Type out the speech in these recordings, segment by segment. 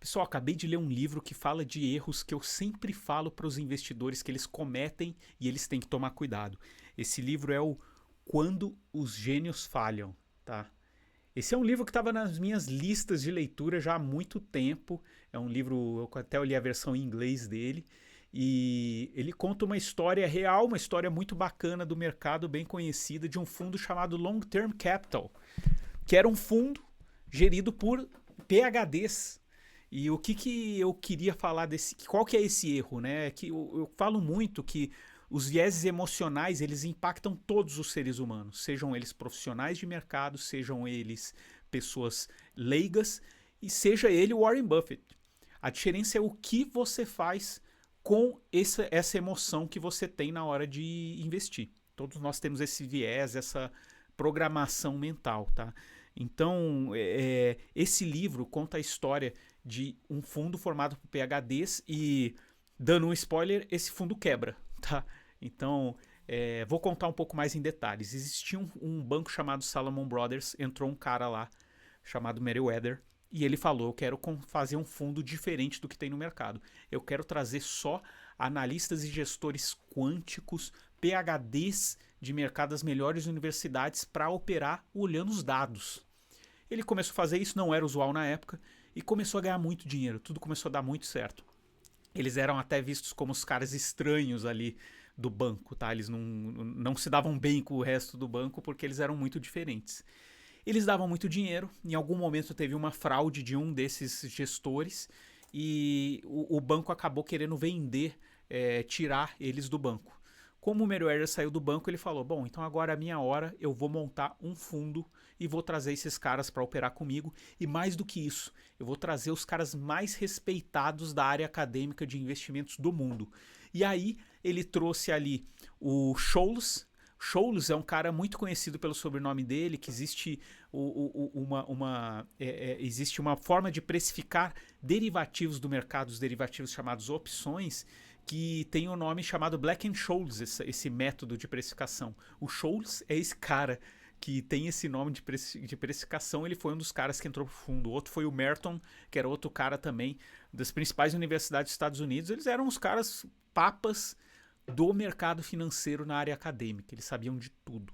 Pessoal, acabei de ler um livro que fala de erros que eu sempre falo para os investidores que eles cometem e eles têm que tomar cuidado. Esse livro é o Quando os Gênios Falham, tá? Esse é um livro que estava nas minhas listas de leitura já há muito tempo. É um livro, eu até li a versão em inglês dele. E ele conta uma história real, uma história muito bacana do mercado, bem conhecida, de um fundo chamado Long Term Capital, que era um fundo gerido por PhDs. E o que eu queria falar desse. Qual que é esse erro, né? Que eu falo muito que os vieses emocionais eles impactam todos os seres humanos, sejam eles profissionais de mercado, sejam eles pessoas leigas e seja ele o Warren Buffett. A diferença é o que você faz com essa emoção que você tem na hora de investir. Todos nós temos esse viés, essa programação mental, tá? Então, esse livro conta a história de um fundo formado por PhDs e, dando um spoiler, esse fundo quebra, tá? Então, vou contar um pouco mais em detalhes. Existia um banco chamado Salomon Brothers, entrou um cara lá chamado Meriwether e ele falou: eu quero fazer um fundo diferente do que tem no mercado. Eu quero trazer só analistas e gestores quânticos, PhDs de mercado das melhores universidades para operar olhando os dados. Ele começou a fazer isso, não era usual na época, e começou a ganhar muito dinheiro. Tudo começou a dar muito certo. Eles eram até vistos como os caras estranhos ali do banco, tá? Eles não se davam bem com o resto do banco porque eles eram muito diferentes. Eles davam muito dinheiro, em algum momento teve uma fraude de um desses gestores e o banco acabou querendo vender, tirar eles do banco. Como o Meriwether saiu do banco, ele falou: bom, então agora é a minha hora, eu vou montar um fundo e vou trazer esses caras para operar comigo. E mais do que isso, eu vou trazer os caras mais respeitados da área acadêmica de investimentos do mundo. E aí ele trouxe ali o Scholes. Scholes é um cara muito conhecido pelo sobrenome dele, que existe existe uma forma de precificar derivativos do mercado, os derivativos chamados opções, que tem o nome chamado Black-Scholes, esse método de precificação. O Scholes é esse cara que tem esse nome de precificação, ele foi um dos caras que entrou pro fundo. O outro foi o Merton, que era outro cara também das principais universidades dos Estados Unidos. Eles eram os caras papas do mercado financeiro na área acadêmica, eles sabiam de tudo.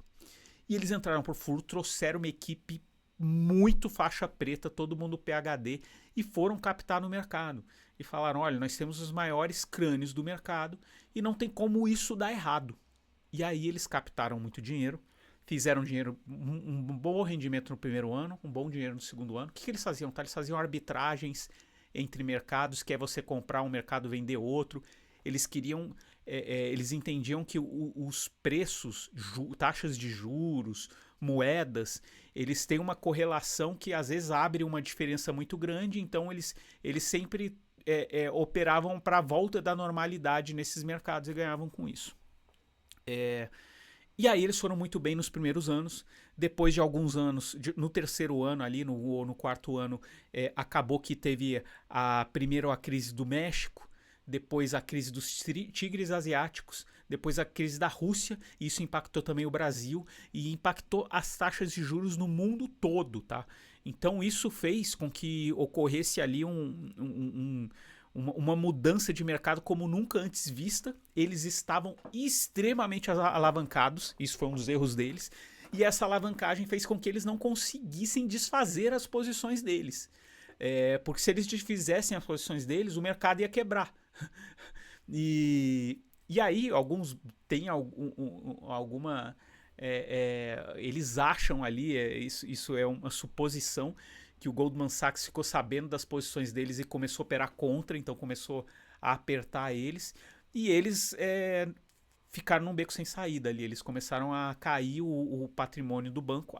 E eles entraram por furo, trouxeram uma equipe muito faixa preta, todo mundo PhD, e foram captar no mercado. E falaram: olha, nós temos os maiores crânios do mercado e não tem como isso dar errado. E aí eles captaram muito dinheiro, fizeram dinheiro, um bom rendimento no primeiro ano, um bom dinheiro no segundo ano. O que eles faziam? Tá? Eles faziam arbitragens entre mercados, que é você comprar um mercado, vender outro. Eles queriam, eles entendiam que os preços, taxas de juros, moedas, eles têm uma correlação que às vezes abre uma diferença muito grande, então eles sempre operavam para a volta da normalidade nesses mercados e ganhavam com isso. E aí eles foram muito bem nos primeiros anos. Depois de alguns anos, no terceiro ano ali, no quarto ano, acabou que teve primeiro a crise do México, depois a crise dos tigres asiáticos, depois a crise da Rússia, e isso impactou também o Brasil e impactou as taxas de juros no mundo todo, tá? Então isso fez com que ocorresse ali uma mudança de mercado como nunca antes vista. Eles estavam extremamente alavancados, isso foi um dos erros deles, e essa alavancagem fez com que eles não conseguissem desfazer as posições deles. Porque se eles desfizessem as posições deles, o mercado ia quebrar. E aí, alguns têm alguma. Eles acham ali, isso é uma suposição, que o Goldman Sachs ficou sabendo das posições deles e começou a operar contra, então começou a apertar eles. E eles ficaram num beco sem saída ali. Eles começaram a cair o patrimônio do banco,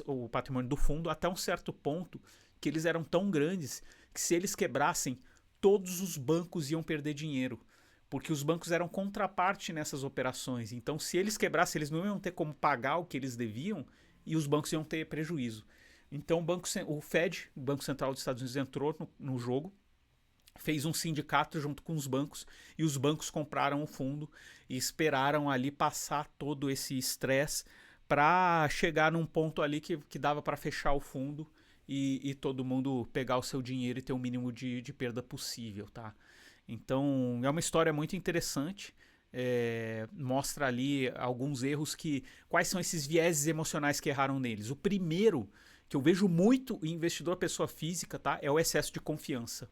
o patrimônio do fundo, até um certo ponto que eles eram tão grandes que se eles quebrassem, todos os bancos iam perder dinheiro, porque os bancos eram contraparte nessas operações. Então, se eles quebrassem, eles não iam ter como pagar o que eles deviam e os bancos iam ter prejuízo. Então, o Fed, o Banco Central dos Estados Unidos, entrou no jogo, fez um sindicato junto com os bancos e os bancos compraram o fundo e esperaram ali passar todo esse estresse para chegar num ponto ali que dava para fechar o fundo e todo mundo pegar o seu dinheiro e ter o mínimo de perda possível, tá? Então é uma história muito interessante. Mostra ali alguns erros quais são esses vieses emocionais que erraram neles. O primeiro, que eu vejo muito em investidor pessoa física, tá? É o excesso de confiança.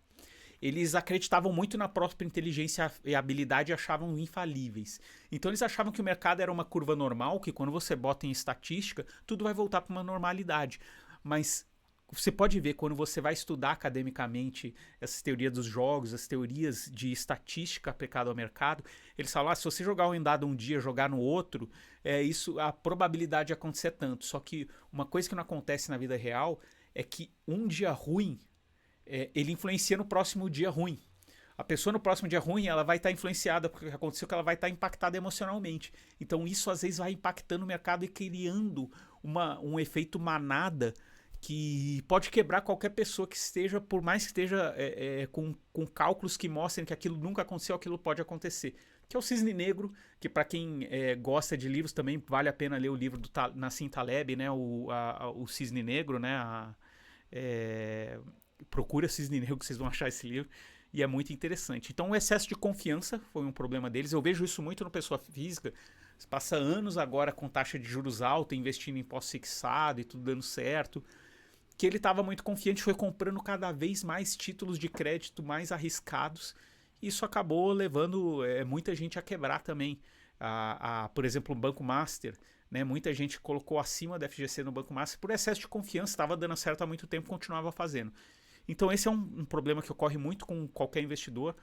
Eles acreditavam muito na própria inteligência e habilidade e achavam infalíveis. Então eles achavam que o mercado era uma curva normal, que quando você bota em estatística, tudo vai voltar para uma normalidade. Mas você pode ver, quando você vai estudar academicamente essas teorias dos jogos, as teorias de estatística aplicada ao mercado, eles falam, se você jogar um dado um dia, jogar no outro, a probabilidade de acontecer tanto. Só que uma coisa que não acontece na vida real é que um dia ruim, ele influencia no próximo dia ruim. A pessoa no próximo dia ruim, ela vai estar influenciada porque aconteceu, que ela vai estar impactada emocionalmente. Então isso às vezes vai impactando o mercado e criando um efeito manada que pode quebrar qualquer pessoa que esteja, por mais que esteja com cálculos que mostrem que aquilo nunca aconteceu, aquilo pode acontecer. Que é o Cisne Negro, que para quem gosta de livros também vale a pena ler o livro do Nassim Taleb, né, o Cisne Negro, né, procura Cisne Negro que vocês vão achar esse livro, e é muito interessante. Então o excesso de confiança foi um problema deles. Eu vejo isso muito no pessoa física. Você passa anos agora com taxa de juros alta, investindo em pós-fixado e tudo dando certo, que ele estava muito confiante, foi comprando cada vez mais títulos de crédito mais arriscados. Isso acabou levando muita gente a quebrar também. Por exemplo, o Banco Master, né? Muita gente colocou acima da FGC no Banco Master por excesso de confiança, estava dando certo há muito tempo, continuava fazendo. Então esse é um problema que ocorre muito com qualquer investidor.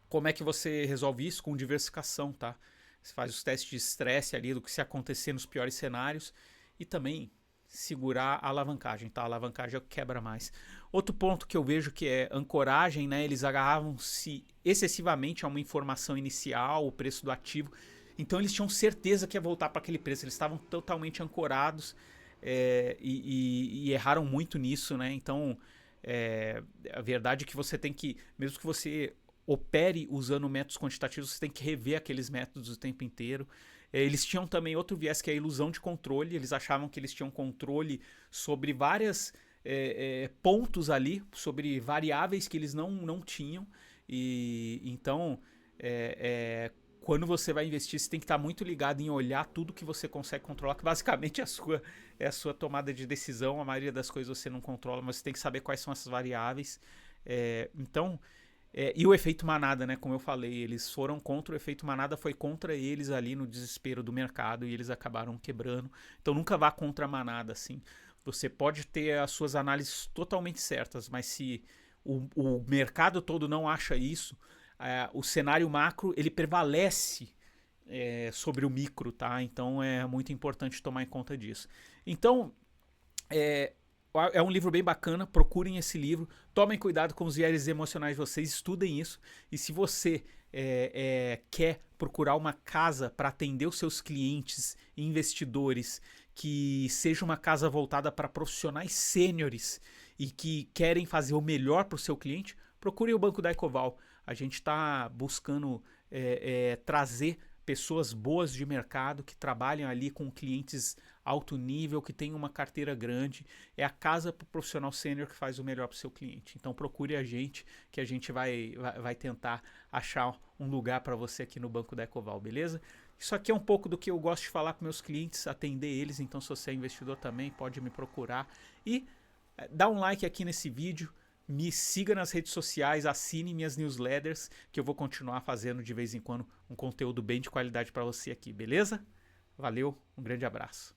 Como é que você resolve isso? Com diversificação, tá? Você faz os testes de estresse ali do que se acontecer nos piores cenários e também segurar a alavancagem, tá? A alavancagem é o que quebra mais. Outro ponto que eu vejo que é ancoragem, né? Eles agarravam-se excessivamente a uma informação inicial, o preço do ativo. Então eles tinham certeza que ia voltar para aquele preço. Eles estavam totalmente ancorados e erraram muito nisso, né? Então a verdade é que você tem que, mesmo que você opere usando métodos quantitativos, você tem que rever aqueles métodos o tempo inteiro. Eles tinham também outro viés, que é a ilusão de controle. Eles achavam que eles tinham controle sobre vários pontos ali, sobre variáveis que eles não tinham. E então, quando você vai investir, você tem que estar muito ligado em olhar tudo que você consegue controlar, que basicamente é a sua tomada de decisão. A maioria das coisas você não controla, mas você tem que saber quais são essas variáveis. E o efeito manada, né? Como eu falei, eles foram contra o efeito manada, foi contra eles ali no desespero do mercado e eles acabaram quebrando. Então nunca vá contra a manada, assim. Você pode ter as suas análises totalmente certas, mas se o mercado todo não acha isso, o cenário macro ele prevalece sobre o micro, tá? Então é muito importante tomar em conta disso. Então, é um livro bem bacana, procurem esse livro, tomem cuidado com os viés emocionais de vocês, estudem isso. E se você quer procurar uma casa para atender os seus clientes e investidores, que seja uma casa voltada para profissionais sêniores e que querem fazer o melhor para o seu cliente, procure o Banco da Ecoval. A gente está buscando trazer pessoas boas de mercado que trabalham ali com clientes alto nível, que tem uma carteira grande. É a casa para o profissional sênior que faz o melhor para o seu cliente. Então procure a gente, que a gente vai tentar achar um lugar para você aqui no Banco da Ecoval, beleza? Isso aqui é um pouco do que eu gosto de falar com meus clientes, atender eles. Então se você é investidor também, pode me procurar. E dá um like aqui nesse vídeo. Me siga nas redes sociais, assine minhas newsletters, que eu vou continuar fazendo de vez em quando um conteúdo bem de qualidade para você aqui, beleza? Valeu, um grande abraço.